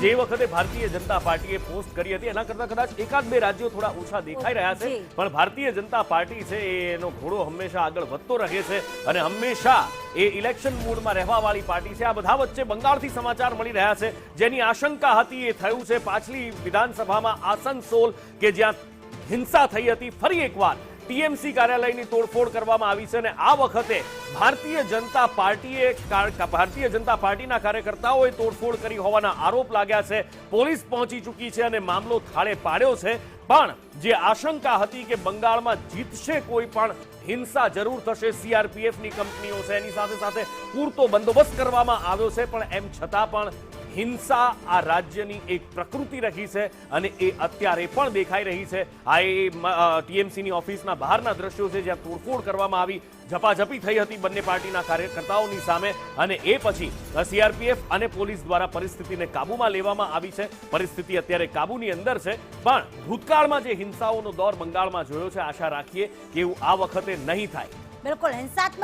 જે વખતે ભારતીય જનતા પાર્ટીએ પોસ્ટ કરી હતી એના કરતા કદાચ એકાદ બે રાજ્યો થોડા ઓછા દેખાઈ રહ્યા છે, પણ ભારતીય જનતા પાર્ટી છે એનો ઘોડો હંમેશા આગળ વધતો રહે છે અને હંમેશા એ ઇલેક્શન મૂડમાં રહેવાવાળી પાર્ટી છે। આ બધા વચ્ચે બંગાળથી સમાચાર મળી રહ્યા છે, જેની આશંકા હતી એ થયું છે। પાછલી વિધાનસભામાં આસનસોલ કે જ્યાં હિંસા થઈ હતી, ફરી એકવાર ટીએમસી કાર્યાલયની તોડફોડ કરવામાં આવી છે અને આ વખતે ભારતીય જનતા પાર્ટીના કાર્યકર્તાઓએ તોડફોડ કરી હોવાના આરોપ લાગ્યા છે। પોલીસ પહોંચી ચૂકી છે અને મામલો થાળે પાડ્યો છે, પણ જે આશંકા હતી કે બંગાળમાં જીતશે કોઈ પણ હિંસા જરૂર થશે, સીઆરપીએફની કંપનીઓ છે એની સાથે સાથે પૂરતો બંદોબસ્ત કરવામાં આવ્યો છે, પણ એમ છતાં પણ હિંસા આ રાજ્યની એક પ્રકૃતિ રહી છે અને એ અત્યારે પણ દેખાઈ રહી છે। આ એ ટીએમસીની ઓફિસના બહારના દ્રશ્યો છે જ્યાં તોડફોડ કરવામાં આવી, ઝપાઝપી થઈ હતી બંને પાર્ટીના કાર્યકર્તાઓની સામે અને એ પછી સીઆરપીએફ અને પોલીસ દ્વારા પરિસ્થિતિને કાબૂમાં લેવામાં આવી છે। પરિસ્થિતિ અત્યારે કાબૂની અંદર છે, પણ ભૂતકાળમાં જે હિંસાઓનો દોર બંગાળમાં જોયો છે, આશા રાખીએ કે એવું આ વખતે નહીં થાય। બિલકુલ હિંસાત્મક